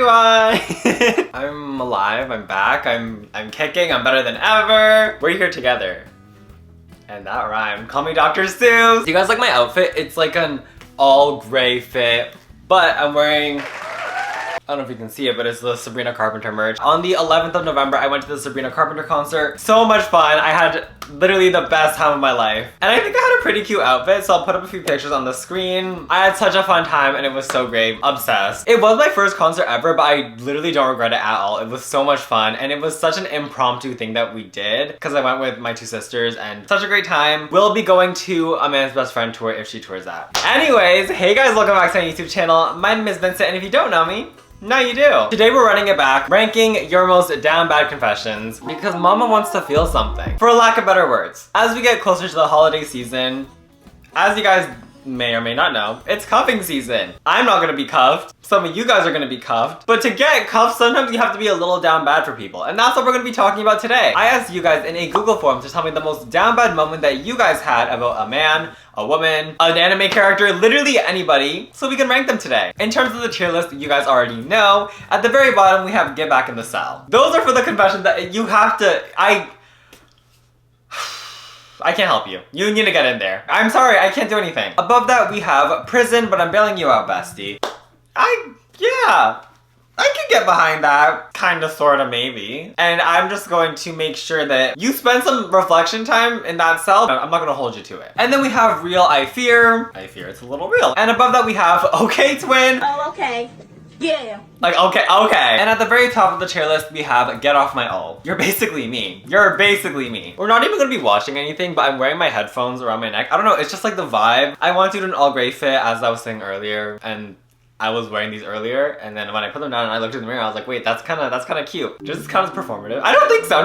everyone! I'm alive, I'm back, I'm kicking, I'm better than ever. We're here together. And that rhymed. Call me Dr. Seuss. Do you guys like my outfit? It's like an all gray fit, but I'm wearing, I don't know if you can see it, but it's the Sabrina Carpenter merch. On the 11th of November, I went to the Sabrina Carpenter concert. So much fun. I had literally the best time of my life. And I think I had a pretty cute outfit, so I'll put up a few pictures on the screen. I had such a fun time and it was so great. Obsessed. It was my first concert ever, but I literally don't regret it at all. It was so much fun and it was such an impromptu thing that we did because I went with my two sisters and such a great time. We'll be going to a man's best friend tour if she tours that. Anyways, hey guys, welcome back to my YouTube channel. My name is Vincent and if you don't know me, now you do. Today we're running it back, ranking your most down bad confessions because mama wants to feel something. For lack of better words. As we get closer to the holiday season, as you guys may or may not know, it's cuffing season. I'm not gonna be cuffed. Some of you guys are gonna be cuffed. But to get cuffed, sometimes you have to be a little down bad for people. And that's what we're gonna be talking about today. I asked you guys in a Google form to tell me the most down bad moment that you guys had about a man, a woman, an anime character, literally anybody, so we can rank them today. In terms of the tier list, you guys already know. At the very bottom, we have Get Back in the Cell. Those are for the confessions that you have to, I can't help you. You need to get in there. I'm sorry, I can't do anything. Above that, we have Prison, but I'm bailing you out, bestie. Yeah. I can get behind that. Kinda, sorta, maybe. And I'm just going to make sure that you spend some reflection time in that cell. I'm not gonna hold you to it. And then we have Real I Fear. I fear it's a little real. And above that we have Okay Twin. Oh, okay. Yeah. Like, okay. And at the very top of the tier list, we have Get Off My O. You're basically me. You're basically me. We're not even gonna be watching anything, but I'm wearing my headphones around my neck. I don't know, it's just like the vibe. I wanted to do an all gray fit, as I was saying earlier, and I was wearing these earlier, and then when I put them down and I looked in the mirror, I was like, wait, that's kind of cute. Does this count as performative? I don't think so.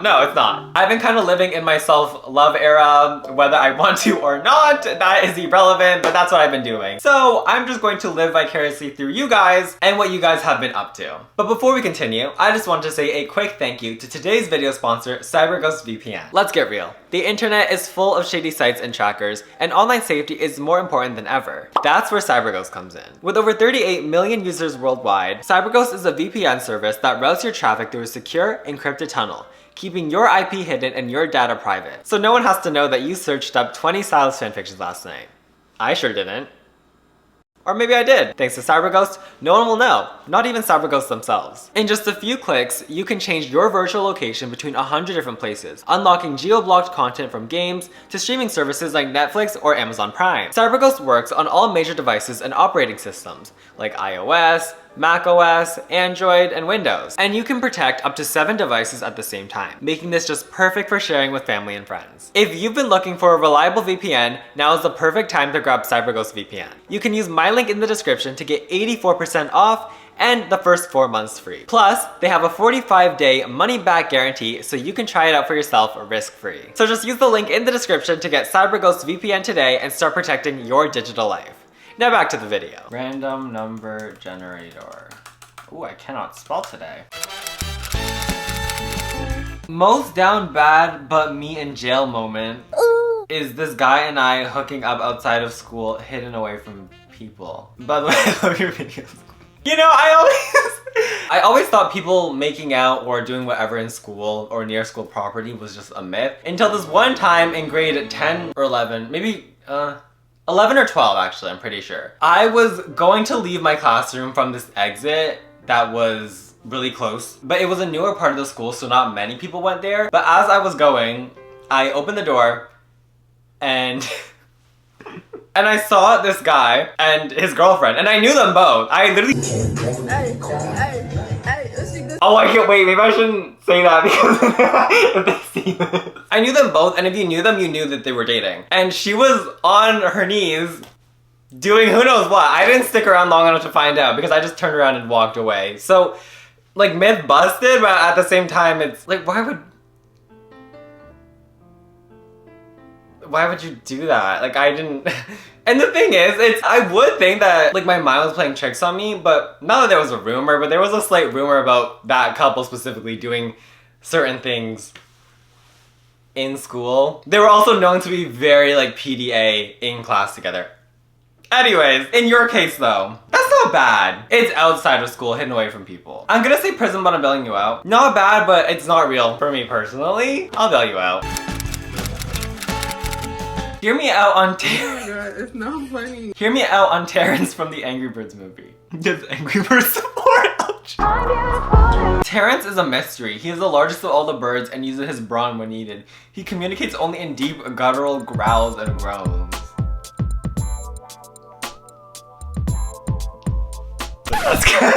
No, it's not. I've been kind of living in my self-love era, whether I want to or not. That is irrelevant, but that's what I've been doing. So I'm just going to live vicariously through you guys and what you guys have been up to. But before we continue, I just want to say a quick thank you to today's video sponsor, CyberGhost VPN. Let's get real. The internet is full of shady sites and trackers, and online safety is more important than ever. That's where CyberGhost comes in. With over 38 million users worldwide, CyberGhost is a VPN service that routes your traffic through a secure, encrypted tunnel, keeping your IP hidden and your data private. So no one has to know that you searched up 20 Silas fanfictions last night. I sure didn't. Or maybe I did. Thanks to CyberGhost, no one will know, not even CyberGhost themselves. In just a few clicks, you can change your virtual location between 100 different places, unlocking geo-blocked content from games to streaming services like Netflix or Amazon Prime. CyberGhost works on all major devices and operating systems, like iOS, macOS, Android, and Windows. And you can protect up to 7 devices at the same time, making this just perfect for sharing with family and friends. If you've been looking for a reliable VPN, now is the perfect time to grab CyberGhost VPN. You can use my link in the description to get 84% off and the first 4 months free. Plus, they have a 45-day money-back guarantee, so you can try it out for yourself risk-free. So just use the link in the description to get CyberGhost VPN today and start protecting your digital life. Now back to the video. Random number generator. Ooh, I cannot spell today. Most down bad but me in jail moment is this guy and I hooking up outside of school, hidden away from people. By the way, I love your videos. You know, I always thought people making out or doing whatever in school or near school property was just a myth. Until this one time in grade 10 or 11, maybe 11 or 12 actually, I'm pretty sure. I was going to leave my classroom from this exit that was really close, but it was a newer part of the school, so not many people went there. But as I was going, I opened the door and and I saw this guy and his girlfriend, and I knew them both. I literally oh, I can't wait, maybe I shouldn't say that because if they see this. I knew them both, and if you knew them, you knew that they were dating. And she was on her knees doing who knows what. I didn't stick around long enough to find out because I just turned around and walked away. So, like, myth busted, but at the same time, it's like, why would you do that? Like, I didn't. And the thing is, I would think that like my mind was playing tricks on me, but not that there was a rumor, but there was a slight rumor about that couple specifically doing certain things in school. They were also known to be very like PDA in class together. Anyways, in your case though, that's not not bad. It's outside of school, hidden away from people. I'm gonna say prison, but I'm bailing you out. Not bad, but it's not real for me personally. I'll bail you out. Hear me out on Terrence. Oh my god, it's not funny. Hear me out on Terrence from the Angry Birds movie. Does Angry Birds support? Ouch. Terrence is a mystery. He is the largest of all the birds and uses his brawn when needed. He communicates only in deep, guttural growls and groans. That's good.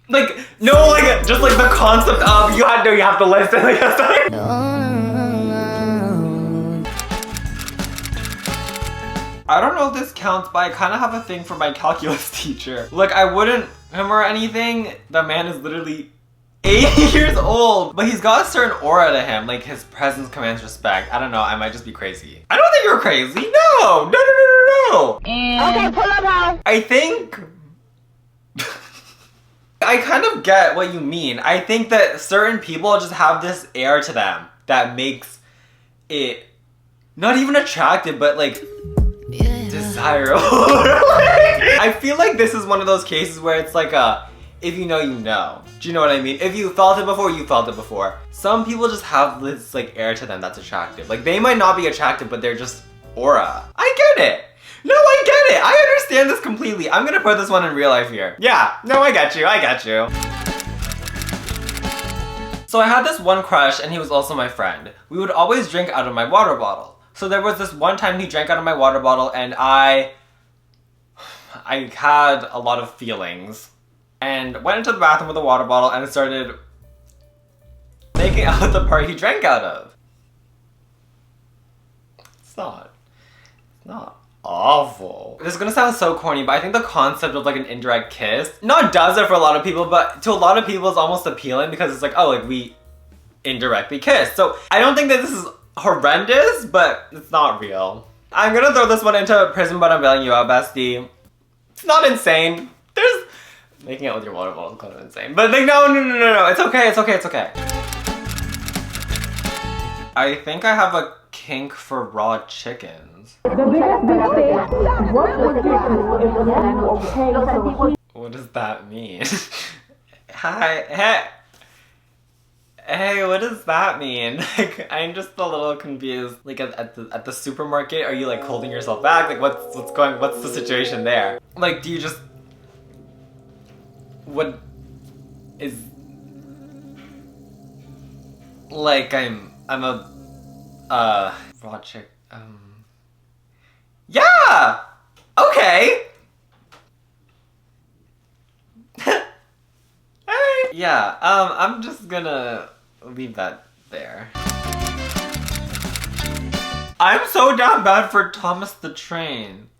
Like, no, like, just like the concept of you have to listen. Like, I don't know if this counts, but I kind of have a thing for my calculus teacher. Like, I wouldn't him or anything. The man is literally 80 years old, but he's got a certain aura to him. Like, his presence commands respect. I don't know, I might just be crazy. I don't think you're crazy. No. Okay, pull up, how? I think... I kind of get what you mean. I think that certain people just have this air to them that makes it not even attractive, but like desirable. I feel like this is one of those cases where it's like if you know, you know. Do you know what I mean? If you felt it before, you felt it before. Some people just have this like air to them that's attractive. Like they might not be attractive, but they're just aura. I get it. No, I get it. I understand this completely. I'm gonna put this one in real life here. Yeah, no, I got you. So I had this one crush and he was also my friend. We would always drink out of my water bottle. So there was this one time he drank out of my water bottle and I had a lot of feelings and went into the bathroom with a water bottle and started making out the part he drank out of. It's not awful. This is gonna sound so corny, but I think the concept of like an indirect kiss not does it for a lot of people, but to a lot of people it's almost appealing because it's like, oh, like we indirectly kiss. So I don't think that this is horrendous, but it's not real. I'm gonna throw this one into prison, but I'm bailing you out, bestie. It's not insane. There's making out with your water bottle is kind of insane, but like no. It's okay. I think I have a kink for raw chickens. What does that mean? Hi, hey, what does that mean? Like, I'm just a little confused. Like at the supermarket, are you like holding yourself back? Like what's the situation there? Like, do you just, what is, like I'm a raw chick. Yeah! Okay! Hey! Yeah, I'm just gonna leave that there. I'm so down bad for Thomas the Train.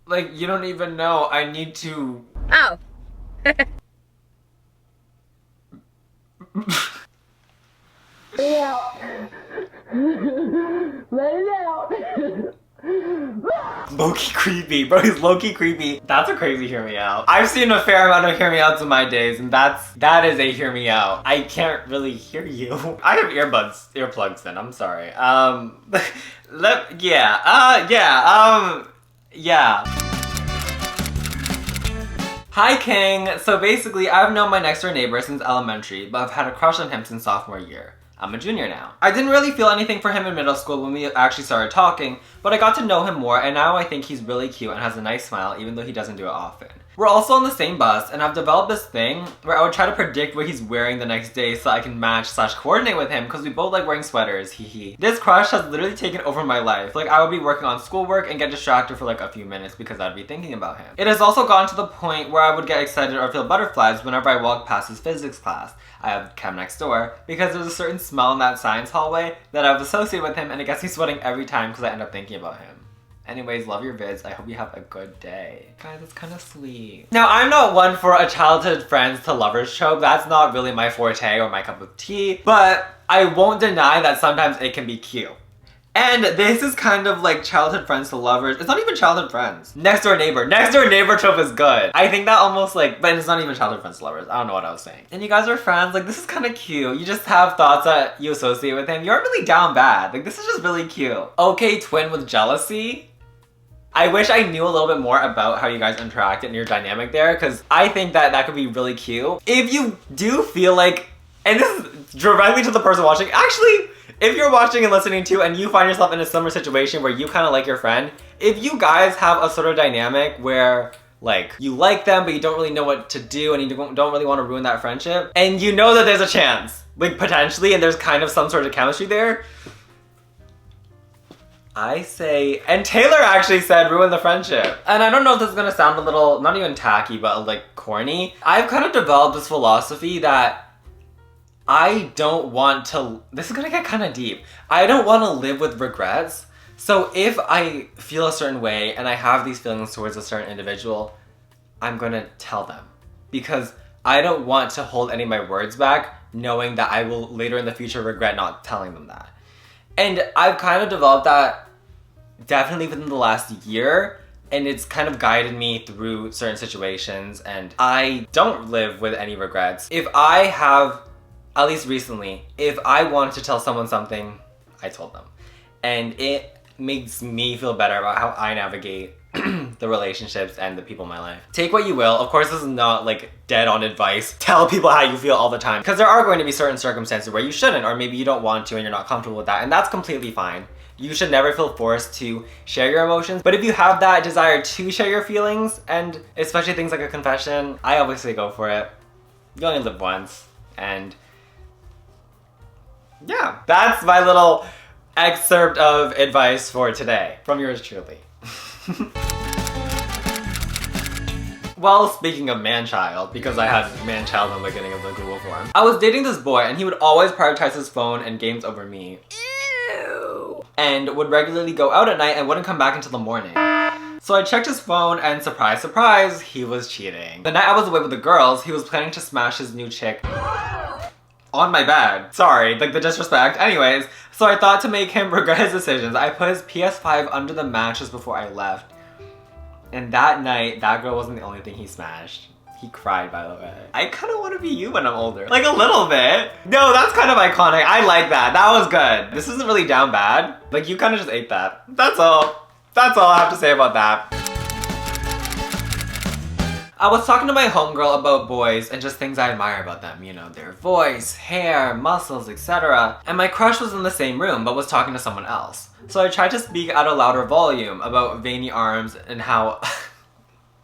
Like, you don't even know, I need to... Oh. Let it out. Low-key creepy, bro, he's low-key creepy. That's a crazy hear me out. I've seen a fair amount of hear me outs in my days, and that is a hear me out. I can't really hear you. I have earplugs in, I'm sorry. Yeah. Hi King! So basically, I've known my next door neighbor since elementary, but I've had a crush on him since sophomore year. I'm a junior now. I didn't really feel anything for him in middle school when we actually started talking, but I got to know him more and now I think he's really cute and has a nice smile even though he doesn't do it often. We're also on the same bus and I've developed this thing where I would try to predict what he's wearing the next day so I can match/coordinate with him because we both like wearing sweaters, hee. This crush has literally taken over my life. Like I would be working on schoolwork and get distracted for like a few minutes because I'd be thinking about him. It has also gotten to the point where I would get excited or feel butterflies whenever I walk past his physics class. I have chem next door because there's a certain smell in that science hallway that I've associated with him and it gets me sweating every time because I end up thinking about him. Anyways, love your vids. I hope you have a good day. Guys, that's kind of sweet. Now, I'm not one for a childhood friends to lovers trope. That's not really my forte or my cup of tea, but I won't deny that sometimes it can be cute. And this is kind of like childhood friends to lovers. It's not even childhood friends. Next door neighbor. Next door neighbor trope is good. I think that almost like, but it's not even childhood friends to lovers. I don't know what I was saying. And you guys are friends. Like, this is kind of cute. You just have thoughts that you associate with him. You aren't really down bad. Like, this is just really cute. Okay, twin with jealousy. I wish I knew a little bit more about how you guys interacted and your dynamic there, because I think that that could be really cute. If you do feel like, and this is directly to the person watching, actually, if you're watching and listening to and you find yourself in a similar situation where you kind of like your friend, if you guys have a sort of dynamic where like you like them but you don't really know what to do and you don't really want to ruin that friendship, and you know that there's a chance, like potentially, and there's kind of some sort of chemistry there, I say, and Taylor actually said ruin the friendship. And I don't know if this is gonna sound a little, not even tacky, but like corny. I've kind of developed this philosophy that I don't want to, this is gonna get kind of deep. I don't want to live with regrets. So if I feel a certain way and I have these feelings towards a certain individual, I'm gonna tell them. Because I don't want to hold any of my words back, knowing that I will later in the future regret not telling them that. And I've kind of developed that definitely within the last year, and it's kind of guided me through certain situations, and I don't live with any regrets. If I have, at least recently, if I wanted to tell someone something, I told them. And it makes me feel better about how I navigate the relationships and the people in my life. Take what you will. Of course, this is not like dead on advice. Tell people how you feel all the time, because there are going to be certain circumstances where you shouldn't, or maybe you don't want to and you're not comfortable with that, and that's completely fine. You should never feel forced to share your emotions, but if you have that desire to share your feelings, and especially things like a confession, I always say go for it. You only live once, and yeah, that's my little excerpt of advice for today from yours truly. Well, speaking of man-child, because I had man-child in the beginning of the Google form, I was dating this boy and he would always prioritize his phone and games over me. Ew. And would regularly go out at night and wouldn't come back until the morning. So I checked his phone and surprise, surprise, he was cheating. The night I was away with the girls, he was planning to smash his new chick on my bed. Sorry, like the disrespect. Anyways, so I thought to make him regret his decisions, I put his PS5 under the mattress before I left. And that night, that girl wasn't the only thing he smashed. He cried, by the way. I kind of want to be you when I'm older. Like a little bit. No, that's kind of iconic. I like that. That was good. This isn't really down bad. Like you kind of just ate that. That's all. That's all I have to say about that. I was talking to my homegirl about boys and just things I admire about them, you know, their voice, hair, muscles, etc. And my crush was in the same room but was talking to someone else. So I tried to speak at a louder volume about veiny arms and how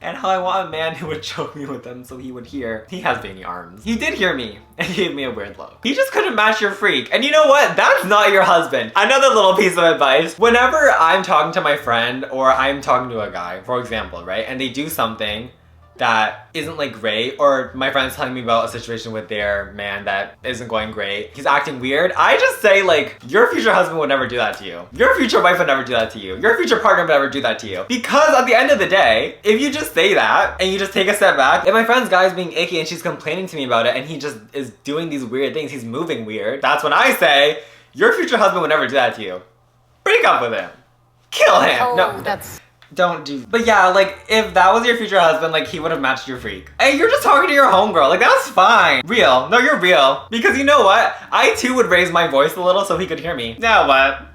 I want a man who would choke me with them so he would hear. He has veiny arms. He did hear me and gave me a weird look. He just couldn't match your freak. And you know what? That's not your husband. Another little piece of advice. Whenever I'm talking to my friend or I'm talking to a guy, for example, right? And they do something that isn't like great, or my friend's telling me about a situation with their man that isn't going great, he's acting weird, I just say like, your future husband would never do that to you. Your future wife would never do that to you. Your future partner would never do that to you. Because at the end of the day, if you just say that and you just take a step back, if my friend's guy's being icky and she's complaining to me about it and he just is doing these weird things, he's moving weird, that's when I say, your future husband would never do that to you. Break up with him. Kill him. Oh, no, that's... Don't do. But yeah, like if that was your future husband, like he would have matched your freak. Hey, you're just talking to your homegirl. Like that's fine. Real. No, you're real. Because you know what? I too would raise my voice a little so he could hear me. Now what?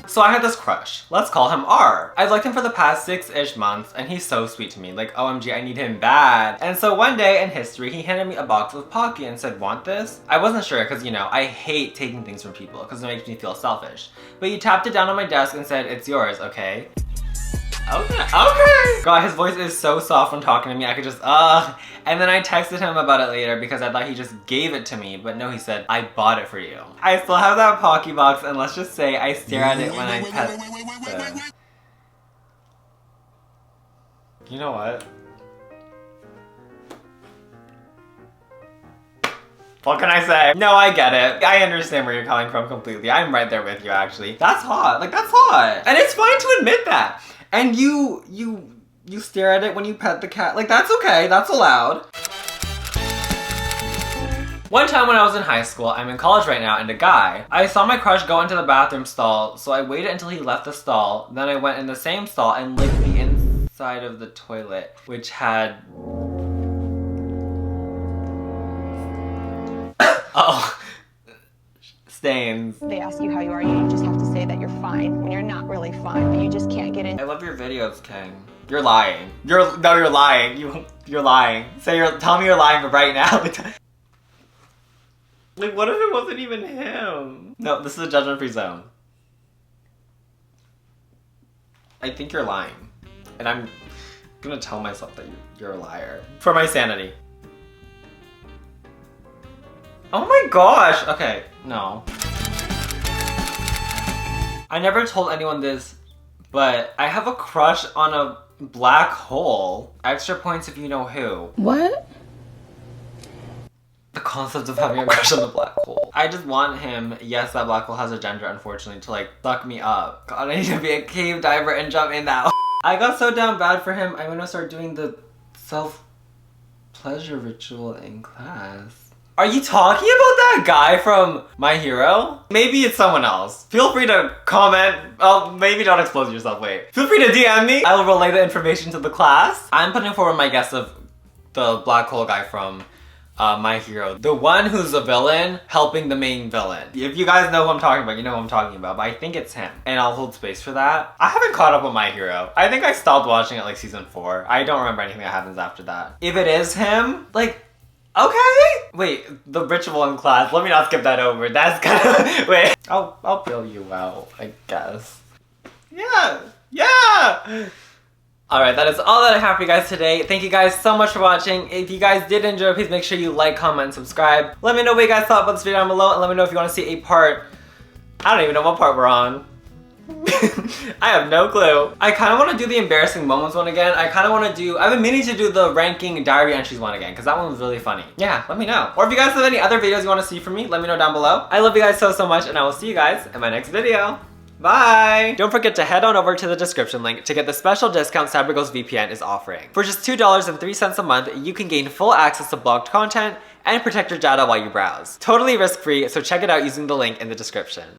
So I had this crush. Let's call him R. I've liked him for the past 6-ish months and he's so sweet to me. Like OMG, I need him bad. And so one day in history, he handed me a box of Pocky and said, want this? I wasn't sure because, you know, I hate taking things from people because it makes me feel selfish. But he tapped it down on my desk and said, it's yours, okay? Okay. God, his voice is so soft when talking to me. I could just, And then I texted him about it later because I thought he just gave it to me. But no, he said, I bought it for you. I still have that Pocky box and let's just say I stare at it when I pet. You know what? What can I say? No, I get it. I understand where you're coming from completely. I'm right there with you, actually. That's hot. Like, that's hot. And it's fine to admit that. And you stare at it when you pet the cat. Like, that's okay. That's allowed. One time when I was in high school, I'm in college right now, and a guy, I saw my crush go into the bathroom stall, so I waited until he left the stall. Then I went in the same stall and licked the inside of the toilet, which had... stains. They ask you how you are, you just have to say that you're fine when you're not really fine, but you just can't get in. I love your videos, King. You're lying. You're lying. You're lying. Tell me you're lying right now. Like, what if it wasn't even him? No, this is a judgment-free zone. I think you're lying. And I'm gonna tell myself that you're a liar. For my sanity. Oh my gosh! Okay, no. I never told anyone this, but I have a crush on a black hole. Extra points if you know who. What? The concept of having a crush on a black hole. I just want him, yes, that black hole has a gender, unfortunately, to like suck me up. God, I need to be a cave diver and jump in that. I got so down bad for him, I'm gonna start doing the self-pleasure ritual in class. Are you talking about that guy from My Hero? Maybe it's someone else. Feel free to comment. Oh, maybe don't expose yourself, wait. Feel free to DM me. I will relay the information to the class. I'm putting forward my guess of the black hole guy from My Hero. The one who's a villain helping the main villain. If you guys know who I'm talking about, you know who I'm talking about, but I think it's him. And I'll hold space for that. I haven't caught up with My Hero. I think I stopped watching it like season 4. I don't remember anything that happens after that. If it is him, like, okay. Wait, the ritual in class. Let me not skip that over. That's kind of, wait. I'll fill you out, I guess. Yeah. Alright, that is all that I have for you guys today. Thank you guys so much for watching. If you guys did enjoy, please make sure you like, comment, and subscribe. Let me know what you guys thought about this video down below, and let me know if you want to see a part. I don't even know what part we're on. I have no clue. I kind of want to do the embarrassing moments one again. I've been meaning to do the ranking diary entries one again, because that one was really funny. Yeah, let me know. Or if you guys have any other videos you want to see from me, let me know down below. I love you guys so much, and I will see you guys in my next video. Bye! Don't forget to head on over to the description link to get the special discount CyberGhost VPN is offering. For just $2.03 a month, you can gain full access to blocked content and protect your data while you browse. Totally risk-free, so check it out using the link in the description.